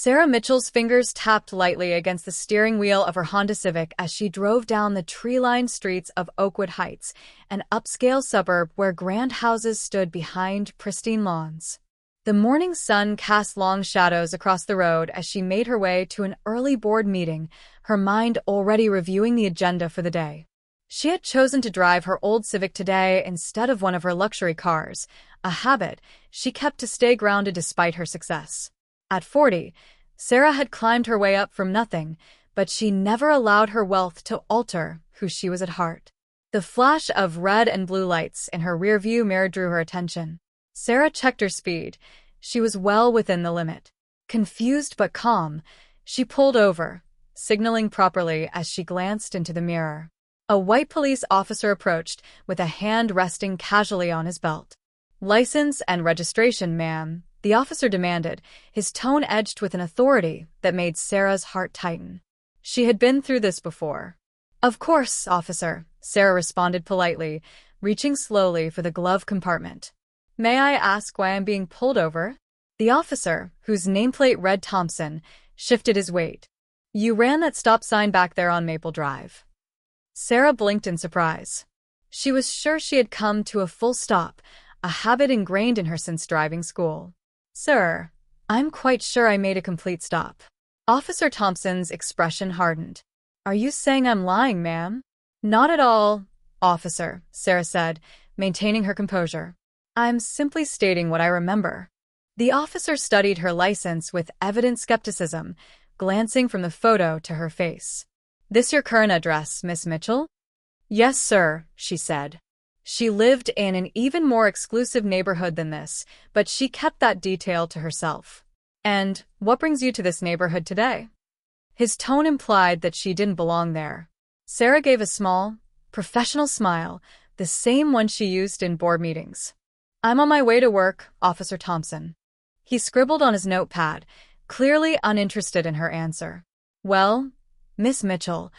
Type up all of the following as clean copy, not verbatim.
Sarah Mitchell's fingers tapped lightly against the steering wheel of her Honda Civic as she drove down the tree-lined streets of Oakwood Heights, an upscale suburb where grand houses stood behind pristine lawns. The morning sun cast long shadows across the road as she made her way to an early board meeting, her mind already reviewing the agenda for the day. She had chosen to drive her old Civic today instead of one of her luxury cars, a habit she kept to stay grounded despite her success. At 40, Sarah had climbed her way up from nothing, but she never allowed her wealth to alter who she was at heart. The flash of red and blue lights in her rearview mirror drew her attention. Sarah checked her speed. She was well within the limit. Confused but calm, she pulled over, signaling properly as she glanced into the mirror. A white police officer approached, with a hand resting casually on his belt. "License and registration, ma'am," the officer demanded, his tone edged with an authority that made Sarah's heart tighten. She had been through this before. "Of course, officer," Sarah responded politely, reaching slowly for the glove compartment. "May I ask why I'm being pulled over?" The officer, whose nameplate read Thompson, shifted his weight. "You ran that stop sign back there on Maple Drive." Sarah blinked in surprise. She was sure she had come to a full stop, a habit ingrained in her since driving school. "Sir, I'm quite sure I made a complete stop." Officer Thompson's expression hardened. "Are you saying I'm lying, ma'am?" "Not at all, officer," Sarah said, maintaining her composure. "I'm simply stating what I remember." The officer studied her license with evident skepticism, glancing from the photo to her face. "This your current address, Miss Mitchell?" "Yes, sir," she said. She lived in an even more exclusive neighborhood than this, but she kept that detail to herself. "And what brings you to this neighborhood today?" His tone implied that she didn't belong there. Sarah gave a small, professional smile, the same one she used in board meetings. "I'm on my way to work, Officer Thompson." He scribbled on his notepad, clearly uninterested in her answer. "Well, Miss Mitchell,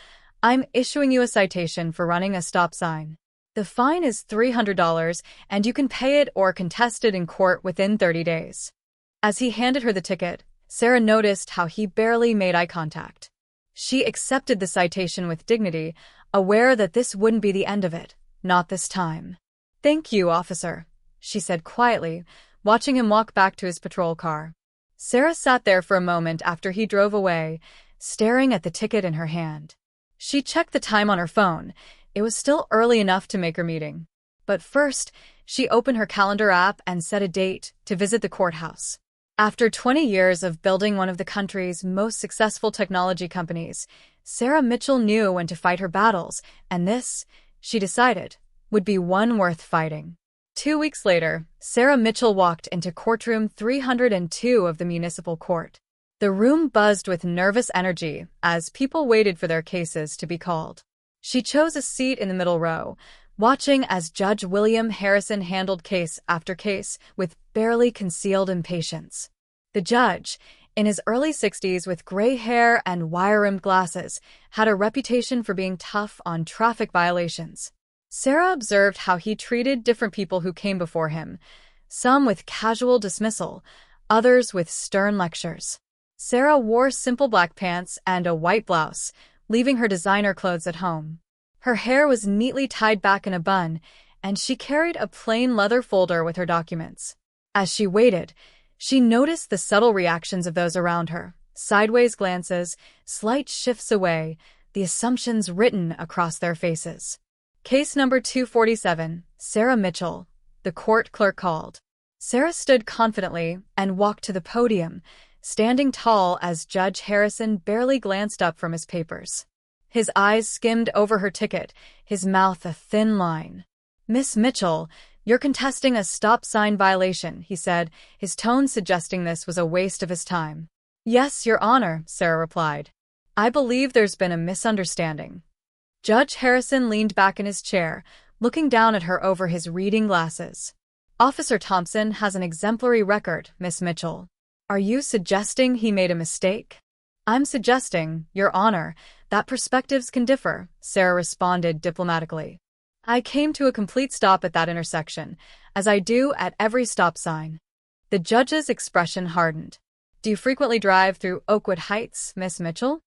I'm issuing you a citation for running a stop sign. The fine is $300, and you can pay it or contest it in court within 30 days. As he handed her the ticket, Sarah noticed how he barely made eye contact. She accepted the citation with dignity, aware that this wouldn't be the end of it, not this time. "Thank you, officer," she said quietly, watching him walk back to his patrol car. Sarah sat there for a moment after he drove away, staring at the ticket in her hand. She checked the time on her phone. It was still early enough to make her meeting. But first, she opened her calendar app and set a date to visit the courthouse. After 20 years of building one of the country's most successful technology companies, Sarah Mitchell knew when to fight her battles, and this, she decided, would be one worth fighting. 2 weeks later, Sarah Mitchell walked into courtroom 302 of the municipal court. The room buzzed with nervous energy as people waited for their cases to be called. She chose a seat in the middle row, watching as Judge William Harrison handled case after case with barely concealed impatience. The judge, in his early 60s with gray hair and wire-rimmed glasses, had a reputation for being tough on traffic violations. Sarah observed how he treated different people who came before him, some with casual dismissal, others with stern lectures. Sarah wore simple black pants and a white blouse, leaving her designer clothes at home. Her hair was neatly tied back in a bun, and she carried a plain leather folder with her documents. As she waited, she noticed the subtle reactions of those around her, sideways glances, slight shifts away, the assumptions written across their faces. "Case number 247, Sarah Mitchell," the court clerk called. Sarah stood confidently and walked to the podium, standing tall as Judge Harrison barely glanced up from his papers. His eyes skimmed over her ticket, his mouth a thin line. "Miss Mitchell, you're contesting a stop sign violation," he said, his tone suggesting this was a waste of his time. "Yes, Your Honor," Sarah replied. "I believe there's been a misunderstanding." Judge Harrison leaned back in his chair, looking down at her over his reading glasses. "Officer Thompson has an exemplary record, Miss Mitchell. Are you suggesting he made a mistake?" "I'm suggesting, Your Honor, that perspectives can differ," Sarah responded diplomatically. "I came to a complete stop at that intersection, as I do at every stop sign." The judge's expression hardened. Do you frequently drive through Oakwood Heights, Miss Mitchell?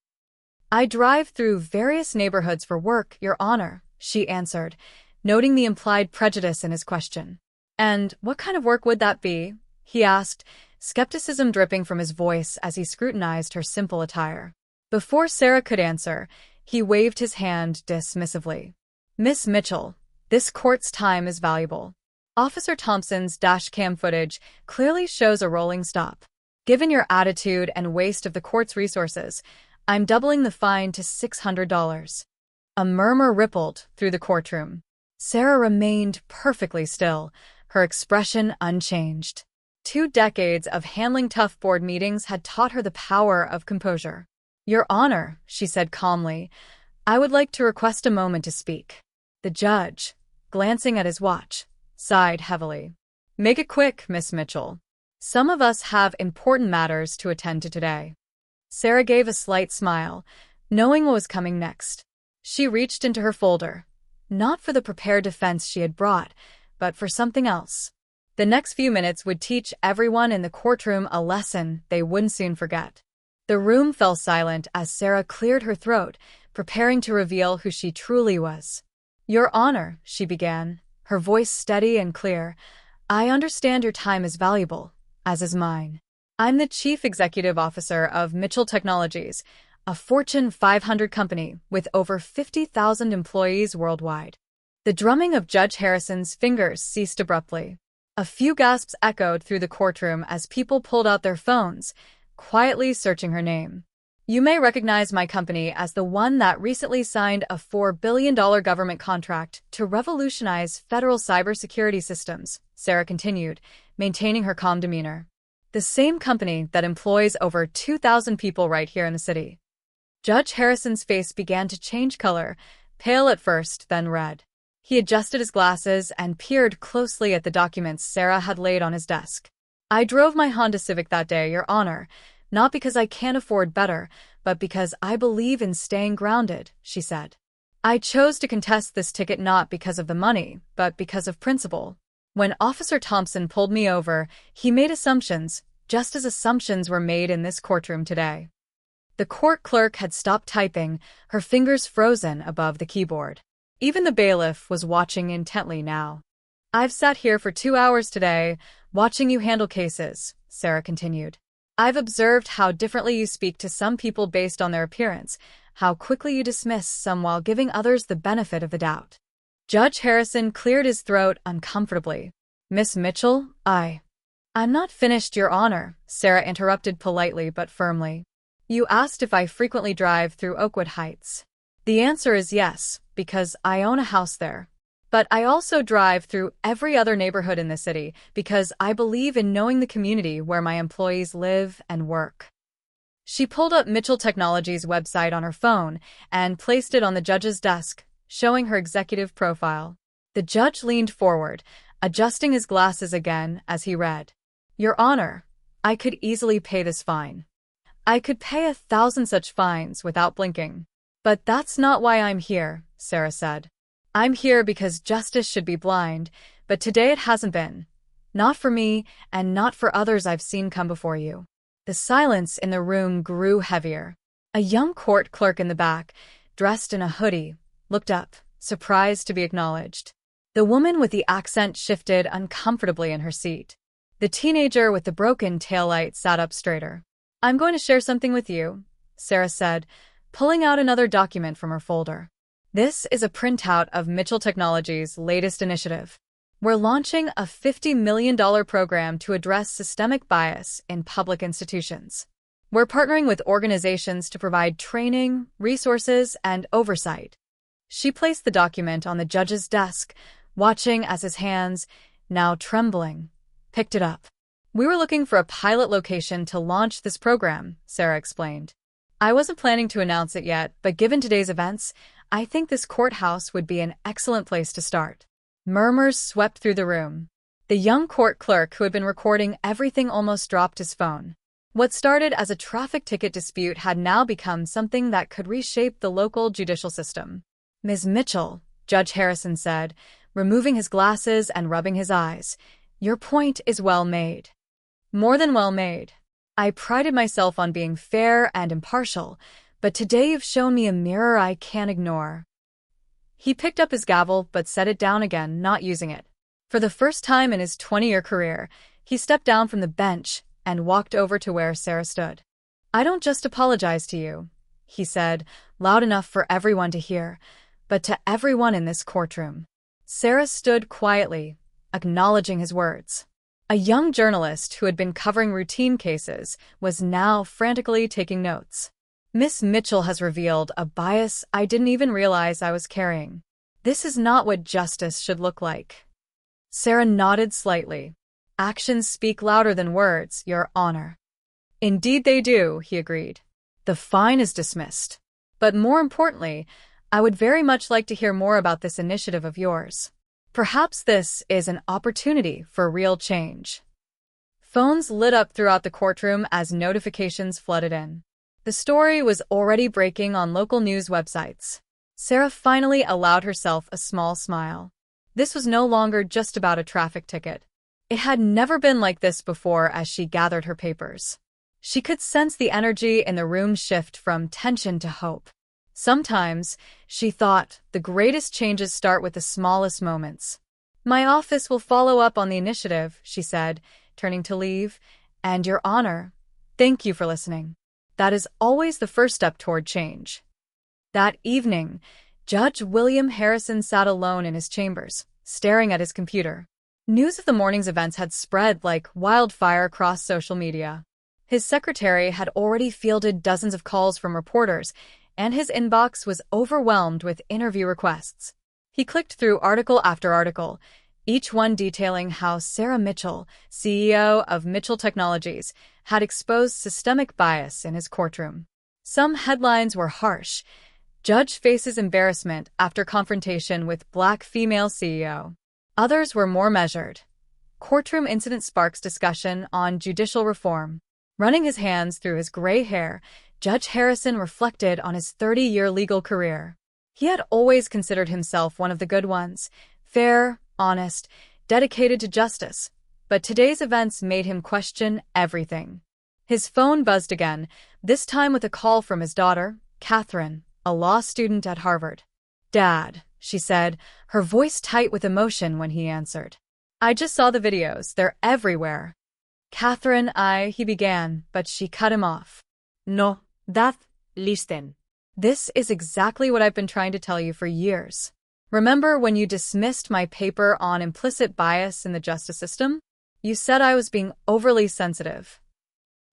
I drive through various neighborhoods for work, Your Honor, she answered, noting the implied prejudice in his question. And what kind of work would that be? He asked, skepticism dripping from his voice as he scrutinized her simple attire. Before Sarah could answer, he waved his hand dismissively. Miss Mitchell, this court's time is valuable. Officer Thompson's dashcam footage clearly shows a rolling stop. Given your attitude and waste of the court's resources, I'm doubling the fine to $600. A murmur rippled through the courtroom. Sarah remained perfectly still, her expression unchanged. 2 decades of handling tough board meetings had taught her the power of composure. Your Honor, she said calmly, I would like to request a moment to speak. The judge, glancing at his watch, sighed heavily. Make it quick, Miss Mitchell. Some of us have important matters to attend to today. Sarah gave a slight smile, knowing what was coming next. She reached into her folder, not for the prepared defense she had brought, but for something else. The next few minutes would teach everyone in the courtroom a lesson they wouldn't soon forget. The room fell silent as Sarah cleared her throat, preparing to reveal who she truly was. Your Honor, she began, her voice steady and clear, I understand your time is valuable, as is mine. I'm the Chief Executive Officer of Mitchell Technologies, a Fortune 500 company with over 50,000 employees worldwide. The drumming of Judge Harrison's fingers ceased abruptly. A few gasps echoed through the courtroom as people pulled out their phones, quietly searching her name. You may recognize my company as the one that recently signed a $4 billion government contract to revolutionize federal cybersecurity systems, Sarah continued, maintaining her calm demeanor. The same company that employs over 2,000 people right here in the city. Judge Harrison's face began to change color, pale at first, then red. He adjusted his glasses and peered closely at the documents Sarah had laid on his desk. I drove my Honda Civic that day, Your Honor, not because I can't afford better, but because I believe in staying grounded, she said. I chose to contest this ticket not because of the money, but because of principle. When Officer Thompson pulled me over, he made assumptions, just as assumptions were made in this courtroom today. The court clerk had stopped typing, her fingers frozen above the keyboard. Even the bailiff was watching intently now. I've sat here for 2 hours today, watching you handle cases, Sarah continued. I've observed how differently you speak to some people based on their appearance, how quickly you dismiss some while giving others the benefit of the doubt. Judge Harrison cleared his throat uncomfortably. Miss Mitchell, I'm not finished, Your Honor, Sarah interrupted politely but firmly. You asked if I frequently drive through Oakwood Heights. The answer is yes, because I own a house there. But I also drive through every other neighborhood in the city because I believe in knowing the community where my employees live and work. She pulled up Mitchell Technologies' website on her phone and placed it on the judge's desk, showing her executive profile. The judge leaned forward, adjusting his glasses again as he read. Your Honor, I could easily pay this fine. I could pay 1,000 such fines without blinking. But that's not why I'm here, Sarah said. I'm here because justice should be blind, but today it hasn't been. Not for me, and not for others I've seen come before you. The silence in the room grew heavier. A young court clerk in the back, dressed in a hoodie, looked up, surprised to be acknowledged. The woman with the accent shifted uncomfortably in her seat. The teenager with the broken taillight sat up straighter. I'm going to share something with you, Sarah said, pulling out another document from her folder. This is a printout of Mitchell Technologies' latest initiative. We're launching a $50 million program to address systemic bias in public institutions. We're partnering with organizations to provide training, resources, and oversight. She placed the document on the judge's desk, watching as his hands, now trembling, picked it up. We were looking for a pilot location to launch this program, Sarah explained. I wasn't planning to announce it yet, but given today's events, I think this courthouse would be an excellent place to start. Murmurs swept through the room. The young court clerk who had been recording everything almost dropped his phone. What started as a traffic ticket dispute had now become something that could reshape the local judicial system. Ms. Mitchell, Judge Harrison said, removing his glasses and rubbing his eyes, your point is well made. More than well made. I prided myself on being fair and impartial, but today you've shown me a mirror I can't ignore." He picked up his gavel but set it down again, not using it. For the first time in his 20-year career, he stepped down from the bench and walked over to where Sarah stood. "I don't just apologize to you," he said, loud enough for everyone to hear, "but to everyone in this courtroom." Sarah stood quietly, acknowledging his words. A young journalist who had been covering routine cases was now frantically taking notes. "Miss Mitchell has revealed a bias I didn't even realize I was carrying. This is not what justice should look like." Sarah nodded slightly. "Actions speak louder than words, Your Honor." "Indeed they do," he agreed. "The fine is dismissed. But more importantly, I would very much like to hear more about this initiative of yours. Perhaps this is an opportunity for real change." Phones lit up throughout the courtroom as notifications flooded in. The story was already breaking on local news websites. Sarah finally allowed herself a small smile. This was no longer just about a traffic ticket. It had never been like this before as she gathered her papers. She could sense the energy in the room shift from tension to hope. Sometimes, she thought, the greatest changes start with the smallest moments. "My office will follow up on the initiative," she said, turning to leave. "And Your Honor, thank you for listening. That is always the first step toward change." That evening, Judge William Harrison sat alone in his chambers, staring at his computer. News of the morning's events had spread like wildfire across social media. His secretary had already fielded dozens of calls from reporters, and his inbox was overwhelmed with interview requests. He clicked through article after article, each one detailing how Sarah Mitchell, CEO of Mitchell Technologies, had exposed systemic bias in his courtroom. Some headlines were harsh. "Judge faces embarrassment after confrontation with Black female CEO." Others were more measured. "Courtroom incident sparks discussion on judicial reform." Running his hands through his gray hair, Judge Harrison reflected on his 30-year legal career. He had always considered himself one of the good ones, fair, honest, dedicated to justice, but today's events made him question everything. His phone buzzed again, this time with a call from his daughter, Catherine, a law student at Harvard. "Dad," she said, her voice tight with emotion when he answered. "I just saw the videos, they're everywhere." "Catherine, he began, but she cut him off. "No, listen. This is exactly what I've been trying to tell you for years. Remember when you dismissed my paper on implicit bias in the justice system? You said I was being overly sensitive."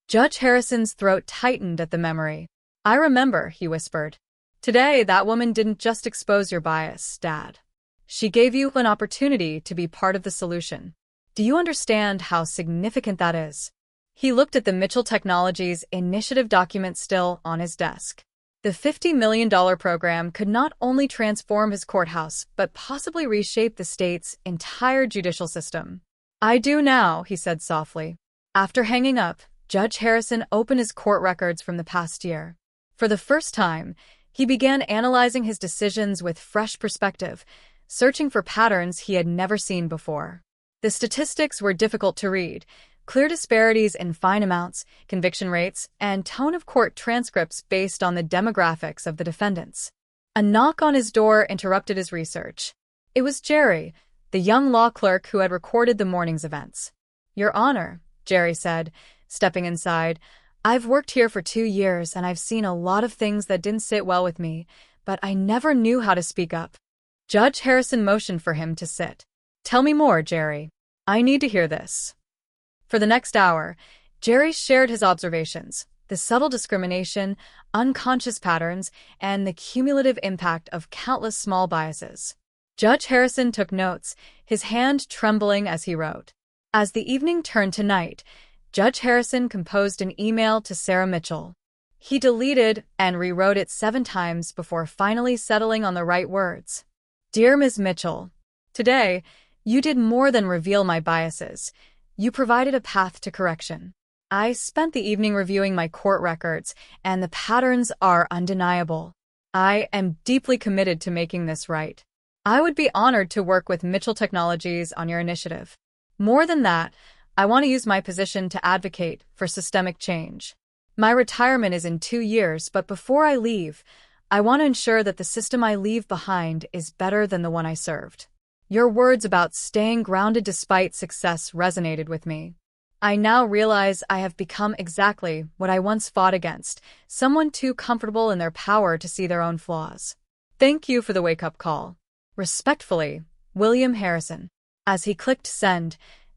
Judge Harrison's throat tightened at the memory. "I remember," he whispered. "Today, that woman didn't just expose your bias, Dad. She gave you an opportunity to be part of the solution. Do you understand how significant that is?" He looked at the Mitchell Technologies initiative document still on his desk. The $50 million program could not only transform his courthouse, but possibly reshape the state's entire judicial system. "I do now," he said softly. After hanging up, Judge Harrison opened his court records from the past year. For the first time, he began analyzing his decisions with fresh perspective, searching for patterns he had never seen before. The statistics were difficult to read. Clear disparities in fine amounts, conviction rates, and tone of court transcripts based on the demographics of the defendants. A knock on his door interrupted his research. It was Jerry, the young law clerk who had recorded the morning's events. "Your Honor," Jerry said, stepping inside, "I've worked here for 2 years and I've seen a lot of things that didn't sit well with me, but I never knew how to speak up." Judge Harrison motioned for him to sit. "Tell me more, Jerry. I need to hear this." For the next hour, Jerry shared his observations, the subtle discrimination, unconscious patterns, and the cumulative impact of countless small biases. Judge Harrison took notes, his hand trembling as he wrote. As the evening turned to night, Judge Harrison composed an email to Sarah Mitchell. He deleted and rewrote it 7 times before finally settling on the right words. "Dear Ms. Mitchell, today, you did more than reveal my biases. You provided a path to correction. I spent the evening reviewing my court records, and the patterns are undeniable. I am deeply committed to making this right. I would be honored to work with Mitchell Technologies on your initiative. More than that, I want to use my position to advocate for systemic change. My retirement is in 2 years, but before I leave, I want to ensure that the system I leave behind is better than the one I served. Your words about staying grounded despite success resonated with me. I now realize I have become exactly what I once fought against, someone too comfortable in their power to see their own flaws. Thank you for the wake-up call. Respectfully, William Harrison. As he clicked send,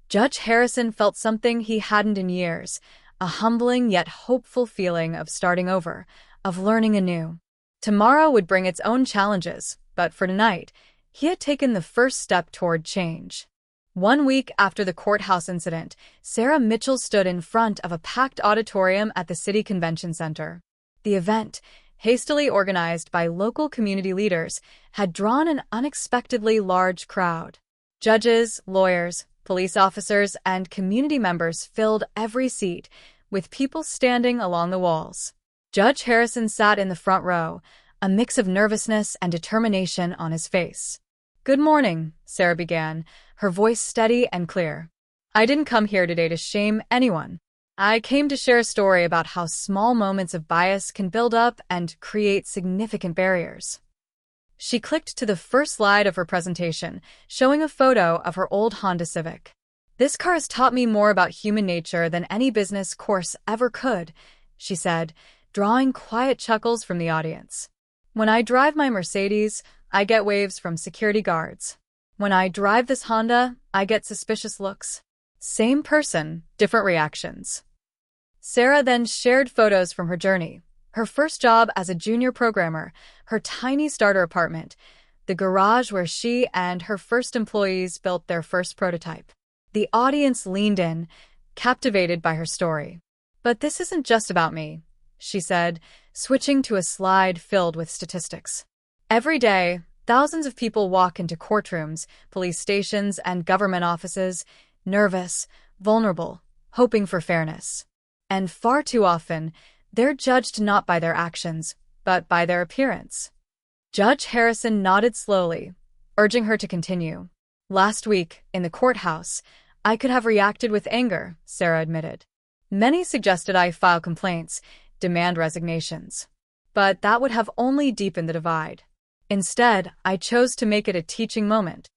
Judge Harrison felt something he hadn't in years, a humbling yet hopeful feeling of starting over, of learning anew. Tomorrow would bring its own challenges, but for tonight, he had taken the first step toward change. 1 week after the courthouse incident, Sarah Mitchell stood in front of a packed auditorium at the City Convention Center. The event, hastily organized by local community leaders, had drawn an unexpectedly large crowd. Judges, lawyers, police officers, and community members filled every seat, with people standing along the walls. Judge Harrison sat in the front row, a mix of nervousness and determination on his face. "Good morning," Sarah began, her voice steady and clear. "I didn't come here today to shame anyone. I came to share a story about how small moments of bias can build up and create significant barriers." She clicked to the first slide of her presentation, showing a photo of her old Honda Civic. "This car has taught me more about human nature than any business course ever could," she said, drawing quiet chuckles from the audience. "When I drive my Mercedes, I get waves from security guards. When I drive this Honda, I get suspicious looks. Same person, different reactions." Sarah then shared photos from her journey, her first job as a junior programmer, her tiny starter apartment, the garage where she and her first employees built their first prototype. The audience leaned in, captivated by her story. "But this isn't just about me," she said, switching to a slide filled with statistics. "Every day, thousands of people walk into courtrooms, police stations, and government offices, nervous, vulnerable, hoping for fairness. And far too often, they're judged not by their actions, but by their appearance." Judge Harrison nodded slowly, urging her to continue. "Last week, in the courthouse, I could have reacted with anger," Sarah admitted. "Many suggested I file complaints, demand resignations. But that would have only deepened the divide. Instead, I chose to make it a teaching moment."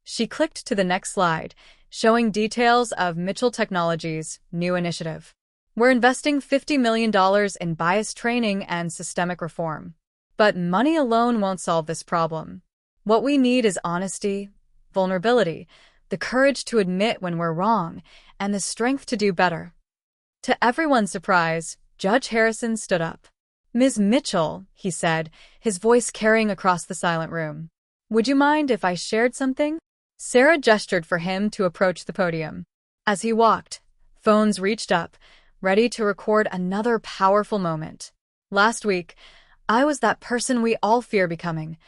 She clicked to the next slide, showing details of Mitchell Technologies' new initiative. "We're investing $50 million in bias training and systemic reform. But money alone won't solve this problem. What we need is honesty, vulnerability, the courage to admit when we're wrong, and the strength to do better." To everyone's surprise, Judge Harrison stood up. "Ms. Mitchell," he said, his voice carrying across the silent room. "Would you mind if I shared something?" Sarah gestured for him to approach the podium. As he walked, phones reached up, ready to record another powerful moment. "Last week, I was that person we all fear becoming.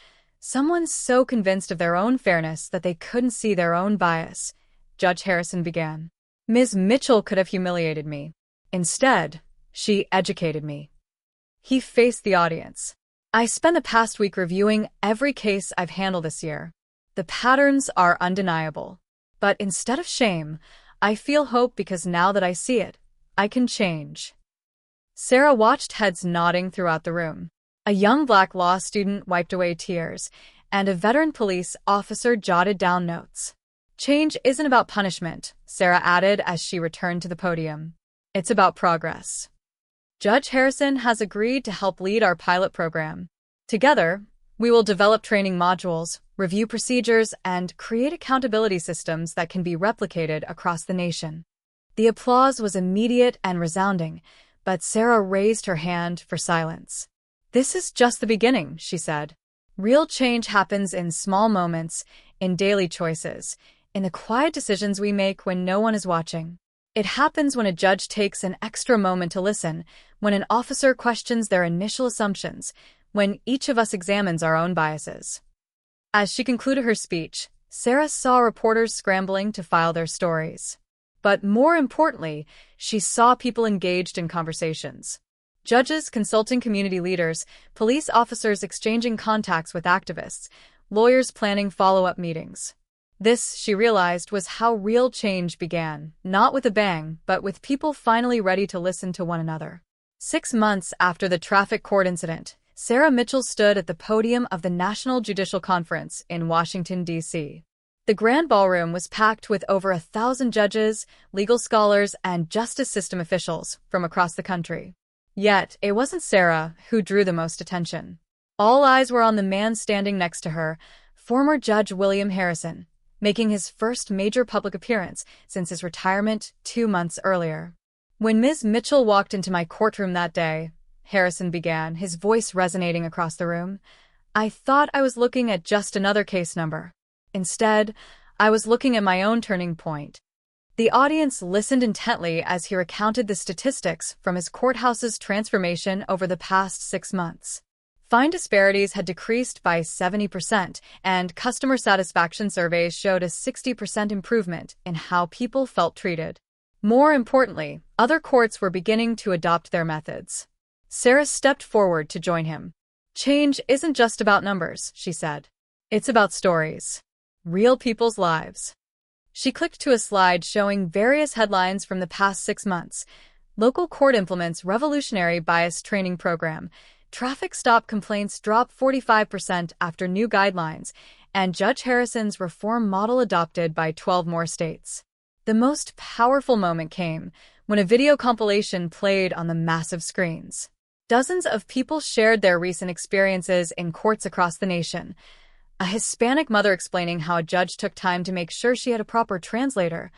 Someone so convinced of their own fairness that they couldn't see their own bias," Judge Harrison began. "Ms. Mitchell could have humiliated me. Instead, she educated me." He faced the audience. "I spent the past week reviewing every case I've handled this year. The patterns are undeniable. But instead of shame, I feel hope because now that I see it, I can change." Sarah watched heads nodding throughout the room. A young black law student wiped away tears, and a veteran police officer jotted down notes. "Change isn't about punishment," Sarah added as she returned to the podium. "It's about progress." Judge Harrison has agreed to help lead our pilot program. Together, we will develop training modules, review procedures, and create accountability systems that can be replicated across the nation. The applause was immediate and resounding, but Sarah raised her hand for silence. "This is just the beginning," she said. "Real change happens in small moments, in daily choices, in the quiet decisions we make when no one is watching. It happens when a judge takes an extra moment to listen, when an officer questions their initial assumptions, when each of us examines our own biases." As she concluded her speech, Sarah saw reporters scrambling to file their stories. But more importantly, she saw people engaged in conversations. Judges consulting community leaders, police officers exchanging contacts with activists, lawyers planning follow-up meetings. This, she realized, was how real change began, not with a bang, but with people finally ready to listen to one another. 6 months after the traffic court incident, Sarah Mitchell stood at the podium of the National Judicial Conference in Washington, D.C. The Grand Ballroom was packed with over 1,000 judges, legal scholars, and justice system officials from across the country. Yet, it wasn't Sarah who drew the most attention. All eyes were on the man standing next to her, former Judge William Harrison, making his first major public appearance since his retirement 2 months earlier. When Ms. Mitchell walked into my courtroom that day, Harrison began, his voice resonating across the room, I thought I was looking at just another case number. Instead, I was looking at my own turning point. The audience listened intently as he recounted the statistics from his courthouse's transformation over the past 6 months. Fine disparities had decreased by 70%, and customer satisfaction surveys showed a 60% improvement in how people felt treated. More importantly, other courts were beginning to adopt their methods. Sarah stepped forward to join him. Change isn't just about numbers, she said. It's about stories. Real people's lives. She clicked to a slide showing various headlines from the past 6 months. Local court implements revolutionary bias training program. Traffic stop complaints drop 45% after new guidelines. And Judge Harrison's reform model adopted by 12 more states. The most powerful moment came when a video compilation played on the massive screens. Dozens of people shared their recent experiences in courts across the nation. A Hispanic mother explaining how a judge took time to make sure she had a proper translator.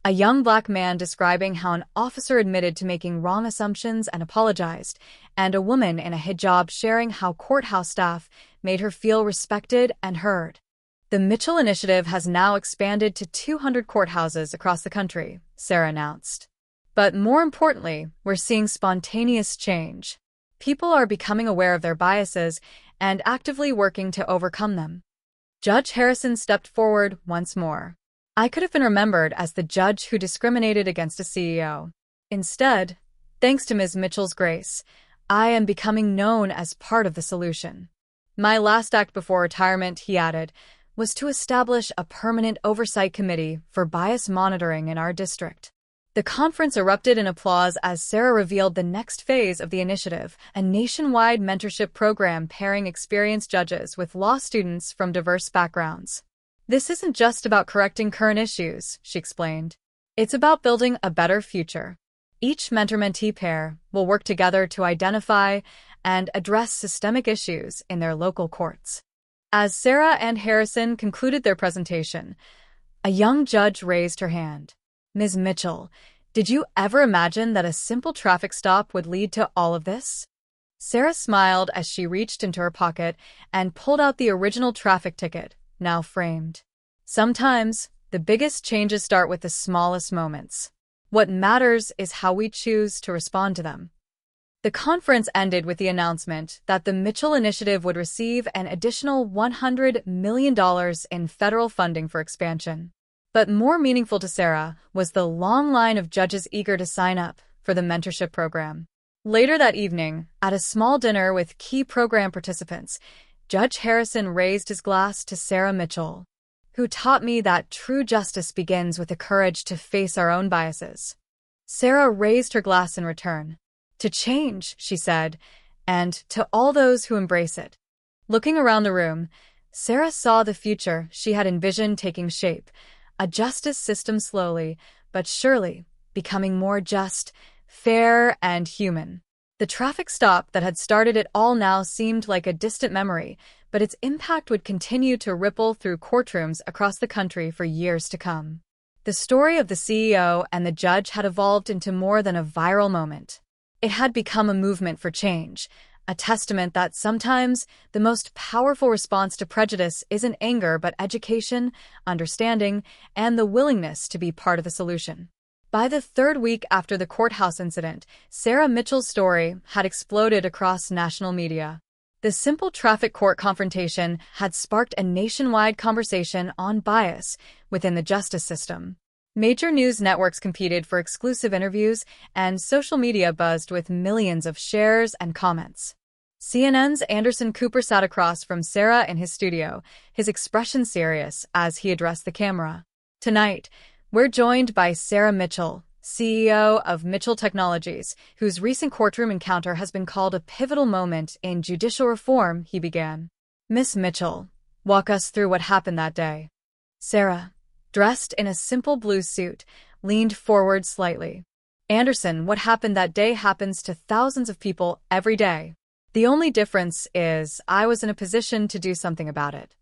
A young Black man describing how an officer admitted to making wrong assumptions and apologized. And a woman in a hijab sharing how courthouse staff made her feel respected and heard. The Mitchell Initiative has now expanded to 200 courthouses across the country, Sarah announced. But more importantly, we're seeing spontaneous change. People are becoming aware of their biases and actively working to overcome them. Judge Harrison stepped forward once more. I could have been remembered as the judge who discriminated against a CEO. Instead, thanks to Ms. Mitchell's grace, I am becoming known as part of the solution. My last act before retirement, he added, was to establish a permanent oversight committee for bias monitoring in our district. The conference erupted in applause as Sarah revealed the next phase of the initiative, a nationwide mentorship program pairing experienced judges with law students from diverse backgrounds. This isn't just about correcting current issues, she explained. It's about building a better future. Each mentor-mentee pair will work together to identify and address systemic issues in their local courts. As Sarah and Harrison concluded their presentation, a young judge raised her hand. Ms. Mitchell, did you ever imagine that a simple traffic stop would lead to all of this? Sarah smiled as she reached into her pocket and pulled out the original traffic ticket, now framed. Sometimes, the biggest changes start with the smallest moments. What matters is how we choose to respond to them. The conference ended with the announcement that the Mitchell Initiative would receive an additional $100 million in federal funding for expansion. But more meaningful to Sarah was the long line of judges eager to sign up for the mentorship program. Later that evening, at a small dinner with key program participants, Judge Harrison raised his glass to Sarah Mitchell, who taught me that true justice begins with the courage to face our own biases. Sarah raised her glass in return. To change, she said, and to all those who embrace it. Looking around the room, Sarah saw the future she had envisioned taking shape. A justice system slowly, but surely, becoming more just, fair, and human. The traffic stop that had started it all now seemed like a distant memory, but its impact would continue to ripple through courtrooms across the country for years to come. The story of the CEO and the judge had evolved into more than a viral moment. It had become a movement for change, a testament that sometimes the most powerful response to prejudice isn't anger but education, understanding, and the willingness to be part of the solution. By the third week after the courthouse incident, Sarah Mitchell's story had exploded across national media. The simple traffic court confrontation had sparked a nationwide conversation on bias within the justice system. Major news networks competed for exclusive interviews, and social media buzzed with millions of shares and comments. CNN's Anderson Cooper sat across from Sarah in his studio, his expression serious as he addressed the camera. Tonight, we're joined by Sarah Mitchell, CEO of Mitchell Technologies, whose recent courtroom encounter has been called a pivotal moment in judicial reform, he began. Miss Mitchell, walk us through what happened that day. Sarah, dressed in a simple blue suit, leaned forward slightly. Anderson, what happened that day happens to thousands of people every day. The only difference is I was in a position to do something about it.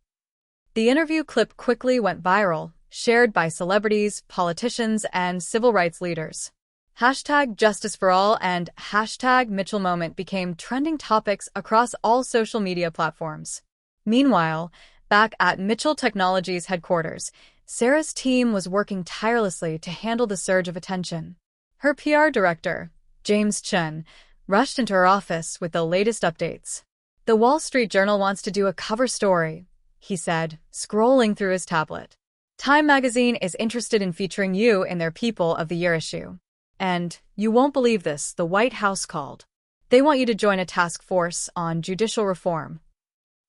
The interview clip quickly went viral, shared by celebrities, politicians, and civil rights leaders. #JusticeForAll and #MitchellMoment became trending topics across all social media platforms. Meanwhile, back at Mitchell Technologies headquarters, Sarah's team was working tirelessly to handle the surge of attention. Her PR director, James Chen, rushed into her office with the latest updates. The Wall Street Journal wants to do a cover story, he said, scrolling through his tablet. Time magazine is interested in featuring you in their People of the Year issue. And, you won't believe this, the White House called. They want you to join a task force on judicial reform.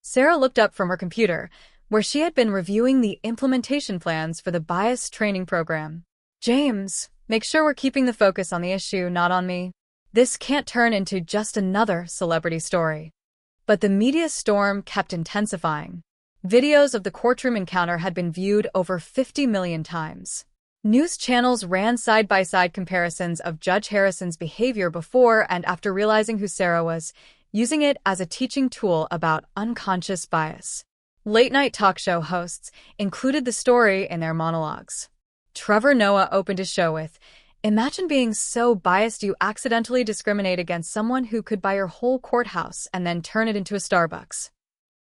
Sarah looked up from her computer, where she had been reviewing the implementation plans for the bias training program. James, make sure we're keeping the focus on the issue, not on me. This can't turn into just another celebrity story. But the media storm kept intensifying. Videos of the courtroom encounter had been viewed over 50 million times. News channels ran side-by-side comparisons of Judge Harrison's behavior before and after realizing who Sarah was, using it as a teaching tool about unconscious bias. Late-night talk show hosts included the story in their monologues. Trevor Noah opened his show with, "Imagine being so biased you accidentally discriminate against someone who could buy your whole courthouse and then turn it into a Starbucks."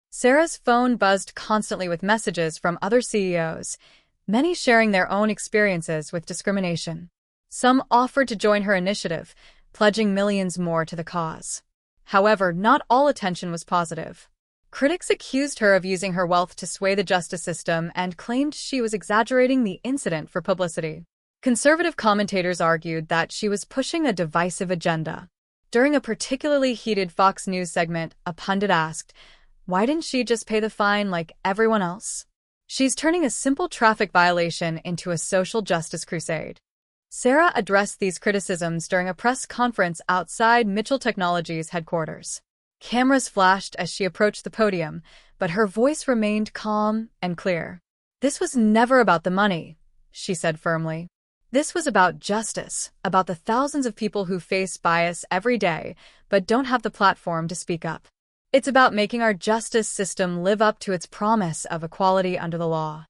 Sarah's phone buzzed constantly with messages from other CEOs, many sharing their own experiences with discrimination. Some offered to join her initiative, pledging millions more to the cause. However, not all attention was positive. Critics accused her of using her wealth to sway the justice system and claimed she was exaggerating the incident for publicity. Conservative commentators argued that she was pushing a divisive agenda. During a particularly heated Fox News segment, a pundit asked, "Why didn't she just pay the fine like everyone else? She's turning a simple traffic violation into a social justice crusade." Sarah addressed these criticisms during a press conference outside Mitchell Technologies headquarters. Cameras flashed as she approached the podium, but her voice remained calm and clear. "This was never about the money," she said firmly. "This was about justice, about the thousands of people who face bias every day but don't have the platform to speak up. It's about making our justice system live up to its promise of equality under the law."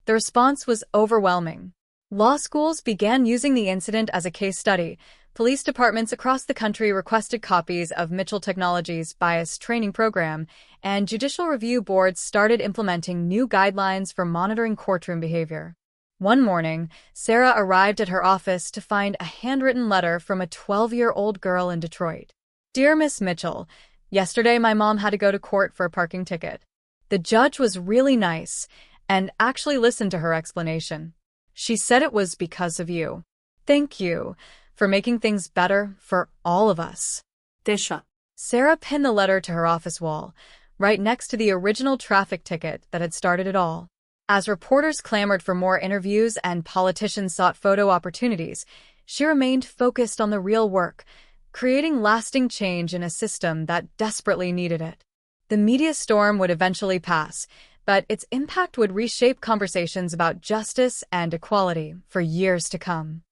The response was overwhelming. Law schools began using the incident as a case study. Police departments across the country requested copies of Mitchell Technologies' bias training program, and judicial review boards started implementing new guidelines for monitoring courtroom behavior. One morning, Sarah arrived at her office to find a handwritten letter from a 12-year-old girl in Detroit. "Dear Miss Mitchell, yesterday my mom had to go to court for a parking ticket. The judge was really nice and actually listened to her explanation. She said it was because of you. Thank you for making things better for all of us." Tisha. Sarah pinned the letter to her office wall, right next to the original traffic ticket that had started it all. As reporters clamored for more interviews and politicians sought photo opportunities, she remained focused on the real work, creating lasting change in a system that desperately needed it. The media storm would eventually pass, but its impact would reshape conversations about justice and equality for years to come.